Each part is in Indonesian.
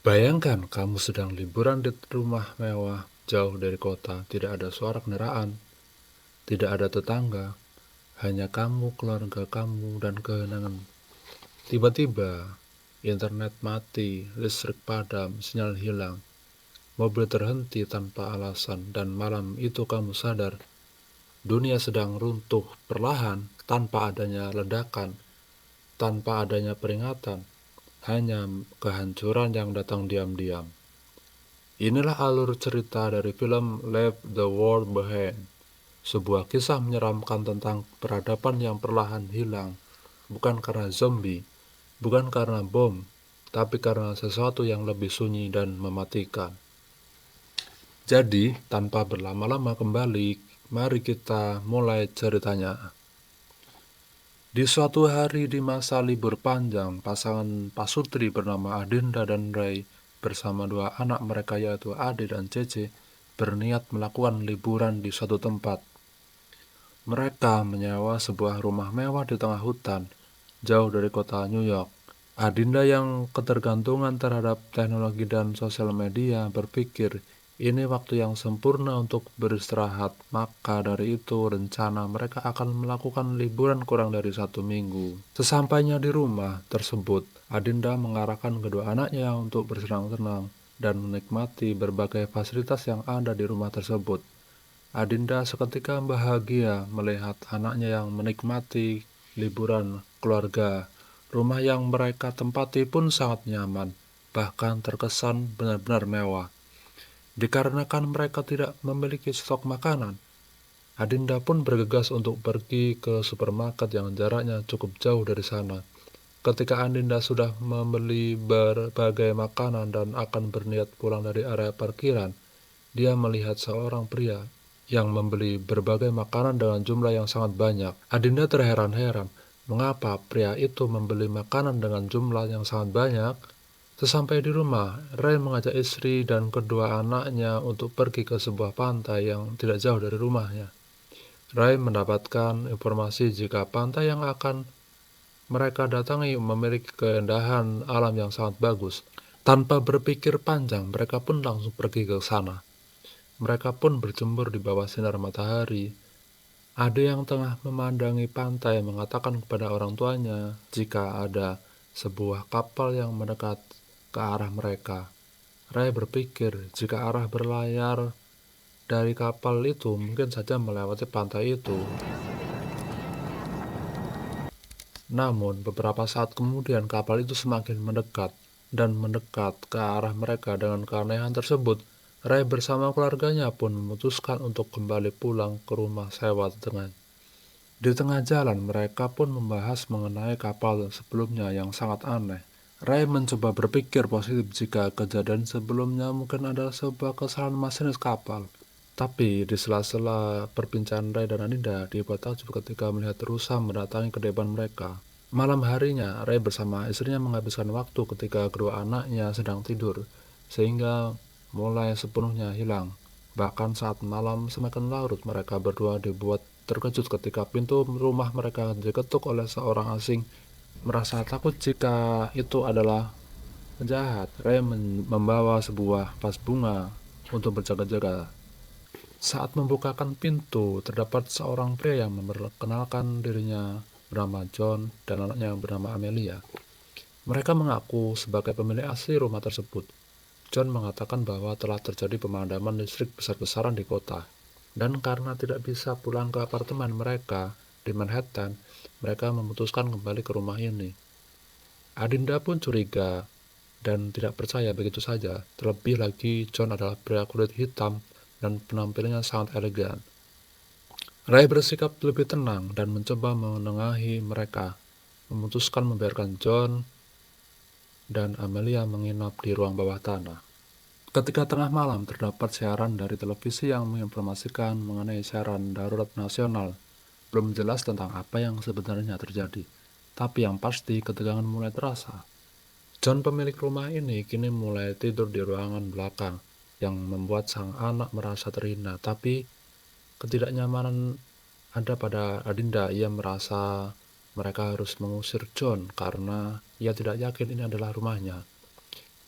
Bayangkan kamu sedang liburan di rumah mewah jauh dari kota, tidak ada suara kendaraan, tidak ada tetangga, hanya kamu, keluarga kamu, dan kehenangan. Tiba-tiba, internet mati, listrik padam, sinyal hilang, mobil terhenti tanpa alasan, dan malam itu kamu sadar dunia sedang runtuh perlahan tanpa adanya ledakan, tanpa adanya peringatan, hanya kehancuran yang datang diam-diam. Inilah alur cerita dari film Leave the World Behind, sebuah kisah menyeramkan tentang peradaban yang perlahan hilang, bukan karena zombie, bukan karena bom, tapi karena sesuatu yang lebih sunyi dan mematikan. Jadi, tanpa berlama-lama kembali, mari kita mulai ceritanya. Di suatu hari di masa libur panjang, pasangan pasutri bernama Adinda dan Ray bersama dua anak mereka yaitu Ade dan Cece berniat melakukan liburan di suatu tempat. Mereka menyewa sebuah rumah mewah di tengah hutan, jauh dari kota New York. Adinda yang ketergantungan terhadap teknologi dan sosial media berpikir ini waktu yang sempurna untuk beristirahat. Maka dari itu rencana mereka akan melakukan liburan kurang dari 1 minggu. Sesampainya di rumah tersebut, Adinda mengarahkan kedua anaknya untuk bersenang-senang dan menikmati berbagai fasilitas yang ada di rumah tersebut. Adinda seketika bahagia melihat anaknya yang menikmati liburan keluarga. Rumah yang mereka tempati pun sangat nyaman, bahkan terkesan benar-benar mewah. Dikarenakan mereka tidak memiliki stok makanan, Adinda pun bergegas untuk pergi ke supermarket yang jaraknya cukup jauh dari sana. Ketika Adinda sudah membeli berbagai makanan dan akan berniat pulang dari area parkiran, dia melihat seorang pria yang membeli berbagai makanan dengan jumlah yang sangat banyak. Adinda terheran-heran, mengapa pria itu membeli makanan dengan jumlah yang sangat banyak? Sesampai di rumah, Ray mengajak istri dan kedua anaknya untuk pergi ke sebuah pantai yang tidak jauh dari rumahnya. Ray mendapatkan informasi jika pantai yang akan mereka datangi memiliki keindahan alam yang sangat bagus. Tanpa berpikir panjang, mereka pun langsung pergi ke sana. Mereka pun berjemur di bawah sinar matahari. Ada yang tengah memandangi pantai mengatakan kepada orang tuanya jika ada sebuah kapal yang mendekat ke arah mereka. Ray berpikir jika arah berlayar dari kapal itu mungkin saja melewati pantai itu. Namun, beberapa saat kemudian kapal itu semakin mendekat dan mendekat ke arah mereka. Dengan keanehan tersebut, Ray bersama keluarganya pun memutuskan untuk kembali pulang ke rumah sewa di tengah jalan. Mereka pun membahas mengenai kapal sebelumnya yang sangat aneh. Ray mencoba berpikir positif jika kejadian sebelumnya mungkin adalah sebuah kesalahan masinis kapal. Tapi di sela-sela perbincangan Ray dan Anida dibuat takjub ketika melihat rusa mendatangi kediaman mereka. Malam harinya, Ray bersama istrinya menghabiskan waktu ketika kedua anaknya sedang tidur, sehingga mulai sepenuhnya hilang. Bahkan saat malam semakin larut, mereka berdua dibuat terkejut ketika pintu rumah mereka diketuk oleh seorang asing. Merasa takut jika itu adalah penjahat, Ray membawa sebuah vas bunga untuk berjaga-jaga. Saat membukakan pintu, terdapat seorang pria yang memperkenalkan dirinya bernama John dan anaknya yang bernama Amelia. Mereka mengaku sebagai pemilik asli rumah tersebut. John mengatakan bahwa telah terjadi pemadaman listrik besar-besaran di kota, dan karena tidak bisa pulang ke apartemen mereka di Manhattan, mereka memutuskan kembali ke rumah ini. Adinda pun curiga dan tidak percaya begitu saja. Terlebih lagi, John adalah pria kulit hitam dan penampilannya sangat elegan. Ray bersikap lebih tenang dan mencoba menengahi mereka, memutuskan membiarkan John dan Amelia menginap di ruang bawah tanah. Ketika tengah malam, terdapat siaran dari televisi yang menginformasikan mengenai siaran darurat nasional. Belum jelas tentang apa yang sebenarnya terjadi, tapi yang pasti ketegangan mulai terasa. John, pemilik rumah ini, kini mulai tidur di ruangan belakang, yang membuat sang anak merasa terhina. Tapi ketidaknyamanan ada pada Adinda. Ia merasa mereka harus mengusir John karena ia tidak yakin ini adalah rumahnya.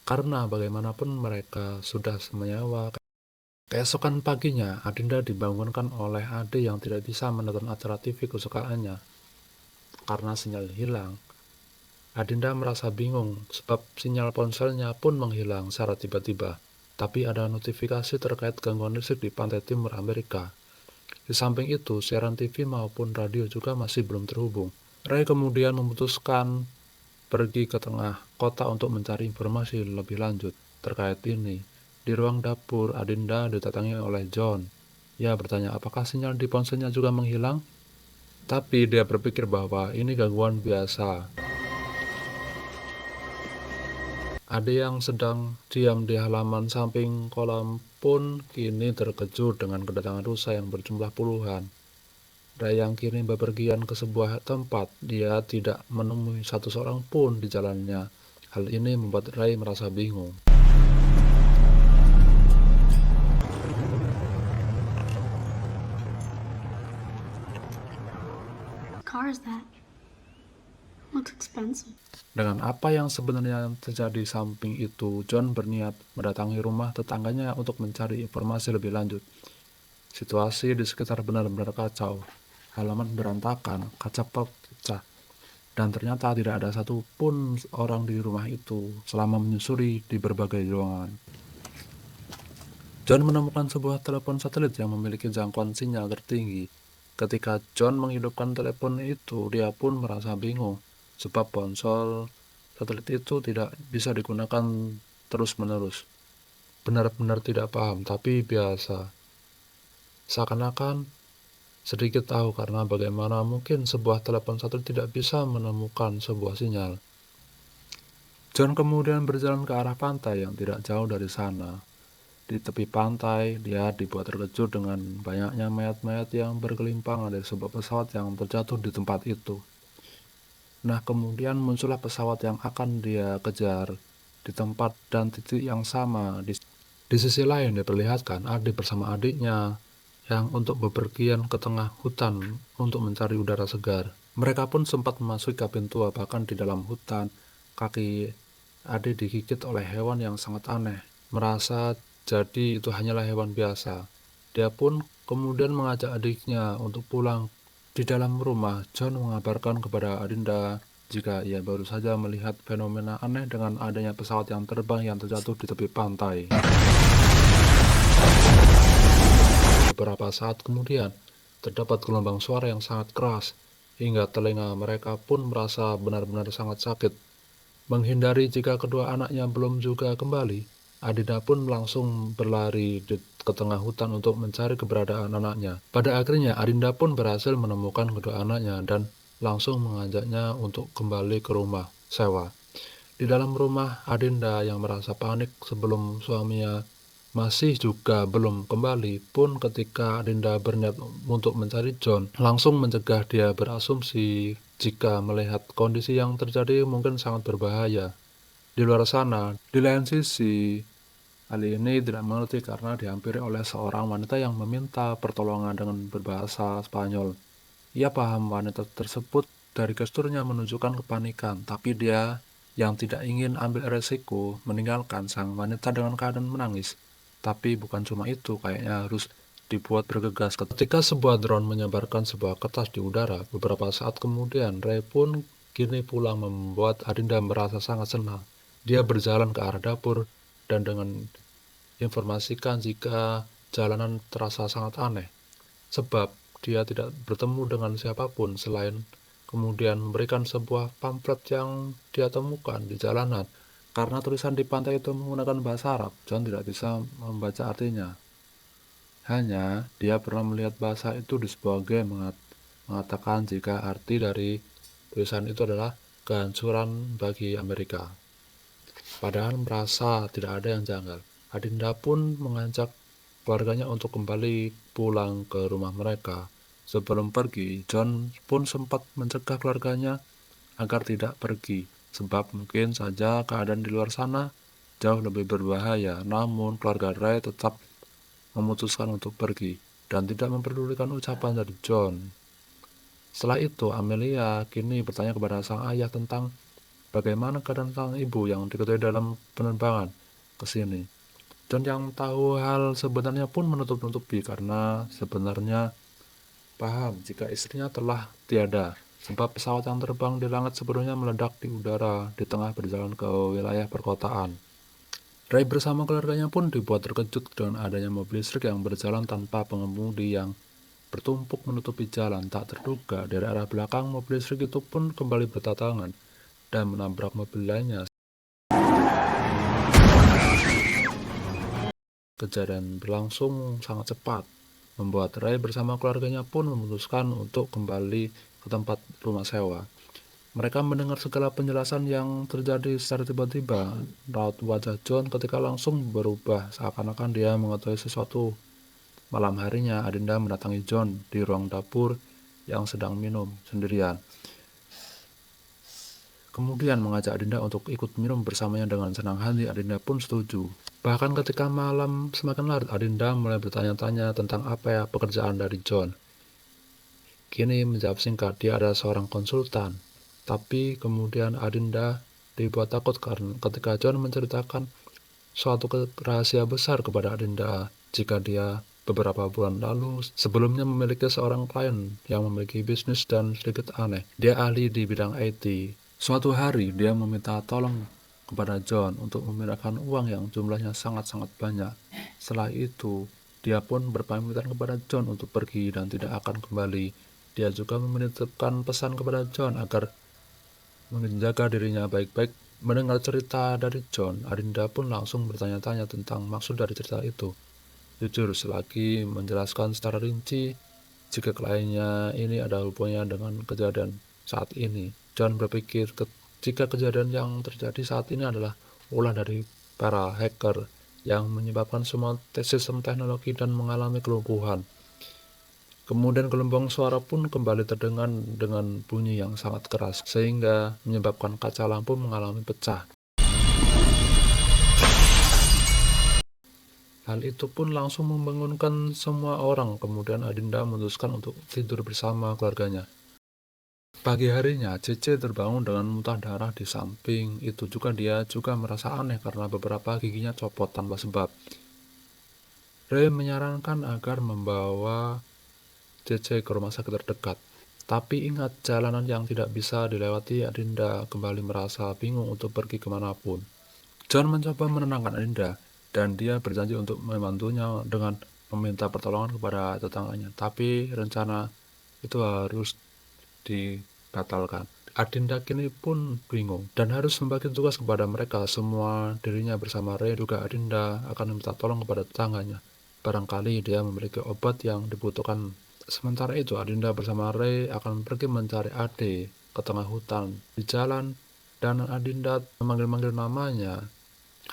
Karena bagaimanapun mereka sudah menyewa. Keesokan paginya, Adinda dibangunkan oleh Ade yang tidak bisa menonton acara TV kesukaannya. Karena sinyal hilang, Adinda merasa bingung sebab sinyal ponselnya pun menghilang secara tiba-tiba. Tapi ada notifikasi terkait gangguan listrik di pantai timur Amerika. Di samping itu, siaran TV maupun radio juga masih belum terhubung. Ray kemudian memutuskan pergi ke tengah kota untuk mencari informasi lebih lanjut terkait ini. Di ruang dapur, Adinda didatangi oleh John. Ia bertanya apakah sinyal di ponselnya juga menghilang, tapi dia berpikir bahwa ini gangguan biasa. Ade yang sedang diam di halaman samping kolam pun kini terkejut dengan kedatangan rusa yang berjumlah puluhan. Ray yang kini bepergian ke sebuah tempat, dia tidak menemui satu seorang pun di jalannya. Hal ini membuat Ray merasa bingung. Car is that? Looks expensive. Dengan apa yang sebenarnya terjadi samping itu, John berniat mendatangi rumah tetangganya untuk mencari informasi lebih lanjut. Situasi di sekitar benar-benar kacau. Halaman berantakan, kaca pecah, dan ternyata tidak ada satupun orang di rumah itu selama menyusuri di berbagai ruangan. John menemukan sebuah telepon satelit yang memiliki jangkauan sinyal tertinggi. Ketika John menghidupkan telepon itu, dia pun merasa bingung, sebab ponsel satelit itu tidak bisa digunakan terus-menerus. Benar-benar tidak paham, tapi biasa. Seakan-akan sedikit tahu karena bagaimana mungkin sebuah telepon satelit tidak bisa menemukan sebuah sinyal. John kemudian berjalan ke arah pantai yang tidak jauh dari sana. Di tepi pantai, dia dibuat terkejut dengan banyaknya mayat-mayat yang bergelimpangan dari sebuah pesawat yang terjatuh di tempat itu. Nah, kemudian muncullah pesawat yang akan dia kejar di tempat dan titik yang sama. Di sisi lain diperlihatkan Ade bersama adiknya yang untuk bepergian ke tengah hutan untuk mencari udara segar. Mereka pun sempat memasuki kabin tua, bahkan di dalam hutan. Kaki Ade digigit oleh hewan yang sangat aneh. Merasa jadi itu hanyalah hewan biasa. Dia pun kemudian mengajak adiknya untuk pulang. Di dalam rumah, John mengabarkan kepada Adinda jika ia baru saja melihat fenomena aneh dengan adanya pesawat yang terbang yang terjatuh di tepi pantai. Beberapa saat kemudian, terdapat gelombang suara yang sangat keras, hingga telinga mereka pun merasa benar-benar sangat sakit. Menghindari jika kedua anaknya belum juga kembali, Adinda pun langsung berlari ke tengah hutan untuk mencari keberadaan anaknya. Pada akhirnya, Adinda pun berhasil menemukan kedua anaknya dan langsung mengajaknya untuk kembali ke rumah sewa. Di dalam rumah, Adinda yang merasa panik sebelum suaminya masih juga belum kembali pun ketika Adinda berniat untuk mencari John, langsung mencegah dia berasumsi jika melihat kondisi yang terjadi mungkin sangat berbahaya. Di luar sana, di lain sisi, Ali ini tidak mengerti karena dihampiri oleh seorang wanita yang meminta pertolongan dengan berbahasa Spanyol. Ia paham wanita tersebut dari gesturnya menunjukkan kepanikan, tapi dia yang tidak ingin ambil resiko meninggalkan sang wanita dengan keadaan menangis. Tapi bukan cuma itu, kayaknya harus dibuat bergegas. Ketika sebuah drone menyebarkan sebuah kertas di udara, beberapa saat kemudian Ray pun kini pulang membuat Adinda merasa sangat senang. Dia berjalan ke arah dapur dan dengan informasikan jika jalanan terasa sangat aneh, sebab dia tidak bertemu dengan siapapun selain kemudian memberikan sebuah pamflet yang dia temukan di jalanan. Karena tulisan di pantai itu menggunakan bahasa Arab, John tidak bisa membaca artinya. Hanya dia pernah melihat bahasa itu di sebuah game mengatakan jika arti dari tulisan itu adalah kehancuran bagi Amerika. Padahal merasa tidak ada yang janggal, Adinda pun mengajak keluarganya untuk kembali pulang ke rumah mereka. Sebelum pergi, John pun sempat mencegah keluarganya agar tidak pergi, sebab mungkin saja keadaan di luar sana jauh lebih berbahaya. Namun keluarga Ray tetap memutuskan untuk pergi dan tidak memperdulikan ucapan dari John. Setelah itu, Amelia kini bertanya kepada sang ayah tentang bagaimana keadaan sang ibu yang diketahui dalam penerbangan ke sini. John yang tahu hal sebenarnya pun menutup-nutupi karena sebenarnya paham jika istrinya telah tiada, sebab pesawat yang terbang di langit sebelumnya meledak di udara di tengah berjalan ke wilayah perkotaan. Ray bersama keluarganya pun dibuat terkejut dengan adanya mobil listrik yang berjalan tanpa pengemudi yang bertumpuk menutupi jalan. Tak terduga, dari arah belakang mobil listrik itu pun kembali bertatangan dan menabrak mobil lainnya. Kejadian berlangsung sangat cepat, membuat Ray bersama keluarganya pun memutuskan untuk kembali ke tempat rumah sewa. Mereka mendengar segala penjelasan yang terjadi secara tiba-tiba. Raut wajah John ketika langsung berubah, seakan-akan dia mengetahui sesuatu. Malam harinya, Adinda mendatangi John di ruang dapur yang sedang minum sendirian. Kemudian mengajak Adinda untuk ikut minum bersamanya dengan senang hati. Adinda pun setuju. Bahkan ketika malam semakin larut, Adinda mulai bertanya-tanya tentang apa pekerjaan dari John. Kini menjawab singkat, dia adalah seorang konsultan. Tapi kemudian Adinda dibuat takut karena ketika John menceritakan suatu rahasia besar kepada Adinda jika dia beberapa bulan lalu sebelumnya memiliki seorang klien yang memiliki bisnis dan sedikit aneh. Dia ahli di bidang IT. Suatu hari dia meminta tolong kepada John untuk memindahkan uang yang jumlahnya sangat-sangat banyak. Setelah itu, dia pun berpamitan kepada John untuk pergi dan tidak akan kembali. Dia juga menitipkan pesan kepada John agar menjaga dirinya baik-baik. Mendengar cerita dari John, Adinda pun langsung bertanya-tanya tentang maksud dari cerita itu. Jujur, selagi menjelaskan secara rinci jika kliennya ini ada hubungannya dengan kejadian saat ini. John berpikir jika kejadian yang terjadi saat ini adalah ulah dari para hacker yang menyebabkan semua sistem teknologi dan mengalami kelumpuhan. Kemudian gelombang suara pun kembali terdengar dengan bunyi yang sangat keras, sehingga menyebabkan kaca lampu mengalami pecah. Hal itu pun langsung membangunkan semua orang. Kemudian Adinda memutuskan untuk tidur bersama keluarganya. Pagi harinya, Cece terbangun dengan muntah darah di samping. Itu juga dia juga merasa aneh karena beberapa giginya copot tanpa sebab. Ray menyarankan agar membawa Cece ke rumah sakit terdekat. Tapi ingat, jalanan yang tidak bisa dilewati. Adinda kembali merasa bingung untuk pergi kemanapun. John mencoba menenangkan Adinda, dan dia berjanji untuk membantunya dengan meminta pertolongan kepada tetangganya. Tapi rencana itu harus dibatalkan. Adinda kini pun bingung dan harus membagi tugas kepada mereka semua. Dirinya bersama Ray juga Adinda akan meminta tolong kepada tetangganya. Barangkali dia memiliki obat yang dibutuhkan. Sementara itu, Adinda bersama Ray akan pergi mencari Ade ke tengah hutan. Di jalan, dan Adinda memanggil-manggil namanya.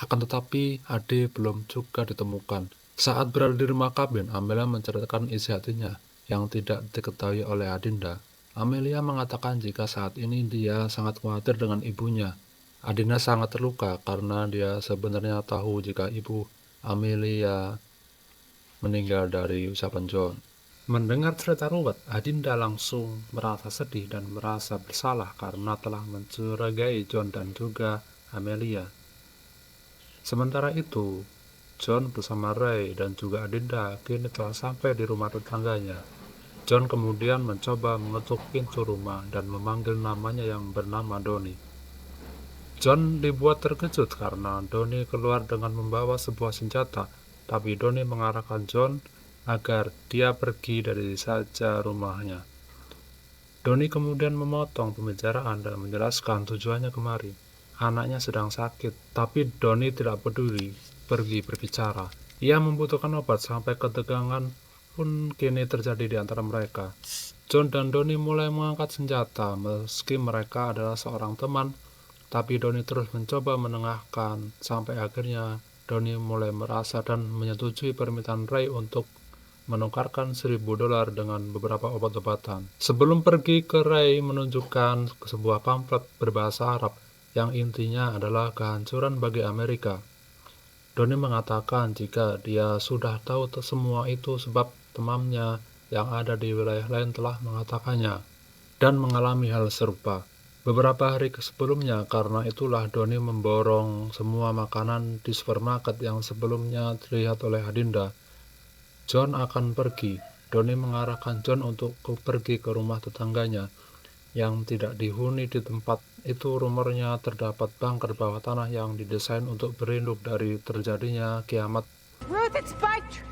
Akan tetapi, Ade belum juga ditemukan. Saat berada di rumah kabin, Amelia menceritakan isi hatinya yang tidak diketahui oleh Adinda. Amelia mengatakan jika saat ini dia sangat khawatir dengan ibunya. Adinda sangat terluka karena dia sebenarnya tahu jika ibu Amelia meninggal dari ucapan John. Mendengar cerita ruwet, Adinda langsung merasa sedih dan merasa bersalah karena telah mencurigai John dan juga Amelia. Sementara itu, John bersama Ray dan juga Adinda kini telah sampai di rumah tetangganya. John kemudian mencoba mengetuk pintu rumah dan memanggil namanya yang bernama Donnie. John dibuat terkejut karena Donnie keluar dengan membawa sebuah senjata, tapi Donnie mengarahkan John agar dia pergi dari saja rumahnya. Donnie kemudian memotong pembicaraan dan menjelaskan tujuannya kemari. Anaknya sedang sakit, tapi Donnie tidak peduli pergi berbicara. Ia membutuhkan obat sampai ketegangan pun kini terjadi di antara mereka. John dan Donnie mulai mengangkat senjata meski mereka adalah seorang teman, tapi Donnie terus mencoba menengahkan sampai akhirnya Donnie mulai merasa dan menyetujui permintaan Ray untuk menukarkan $1.000 dengan beberapa obat-obatan. Sebelum pergi ke Ray menunjukkan sebuah pamflet berbahasa Arab yang intinya adalah kehancuran bagi Amerika. Donnie mengatakan jika dia sudah tahu semua itu sebab temannya yang ada di wilayah lain telah mengatakannya dan mengalami hal serupa. Beberapa hari sebelumnya, karena itulah Donnie memborong semua makanan di supermarket yang sebelumnya dilihat oleh Adinda. John akan pergi. Donnie mengarahkan John untuk pergi ke rumah tetangganya yang tidak dihuni. Di tempat itu rumornya terdapat bunker bawah tanah yang didesain untuk berlindung dari terjadinya kiamat. Ruth, it's Spike!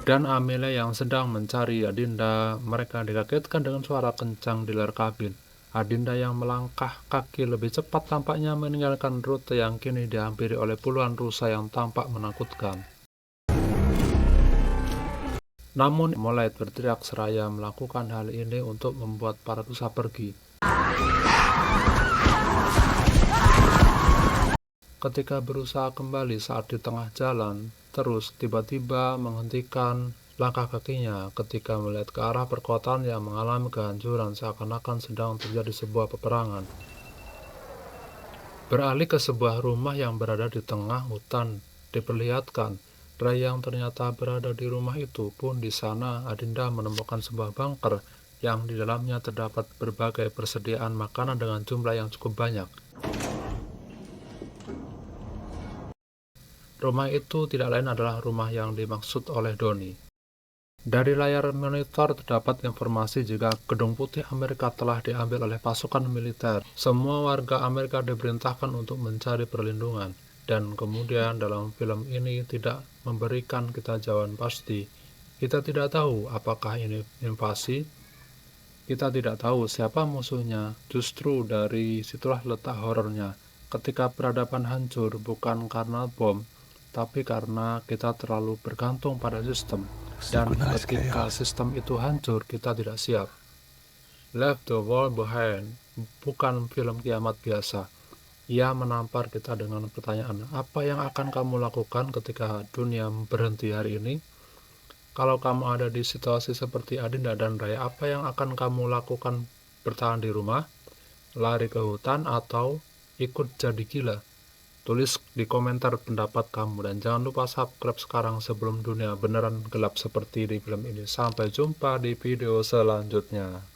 Dan Amelia yang sedang mencari Adinda, mereka dikagetkan dengan suara kencang di luar kabin. Adinda yang melangkah kaki lebih cepat tampaknya meninggalkan rute yang kini dihampiri oleh puluhan rusa yang tampak menakutkan. Namun, mulai berteriak seraya melakukan hal ini untuk membuat para rusa pergi. Ketika berusaha kembali saat di tengah jalan, terus tiba-tiba menghentikan langkah kakinya ketika melihat ke arah perkotaan yang mengalami kehancuran seakan-akan sedang terjadi sebuah peperangan. Beralih ke sebuah rumah yang berada di tengah hutan, diperlihatkan Ray yang ternyata berada di rumah itu pun. Di sana Adinda menemukan sebuah bunker yang di dalamnya terdapat berbagai persediaan makanan dengan jumlah yang cukup banyak. Rumah itu tidak lain adalah rumah yang dimaksud oleh Donnie. Dari layar monitor terdapat informasi jika Gedung Putih Amerika telah diambil oleh pasukan militer. Semua warga Amerika diperintahkan untuk mencari perlindungan. Dan kemudian dalam film ini tidak memberikan kita jawaban pasti. Kita tidak tahu apakah ini invasi. Kita tidak tahu siapa musuhnya. Justru dari situlah letak horornya. Ketika peradaban hancur bukan karena bom, tapi karena kita terlalu bergantung pada sistem. Dan ketika sistem itu hancur, kita tidak siap. Left the World Behind bukan film kiamat biasa. Ia menampar kita dengan pertanyaan, apa yang akan kamu lakukan ketika dunia berhenti hari ini? Kalau kamu ada di situasi seperti Adinda dan Ray, apa yang akan kamu lakukan? Bertahan di rumah, lari ke hutan, atau ikut jadi gila? Tulis di komentar pendapat kamu dan jangan lupa subscribe sekarang sebelum dunia beneran gelap seperti di film ini. Sampai jumpa di video selanjutnya.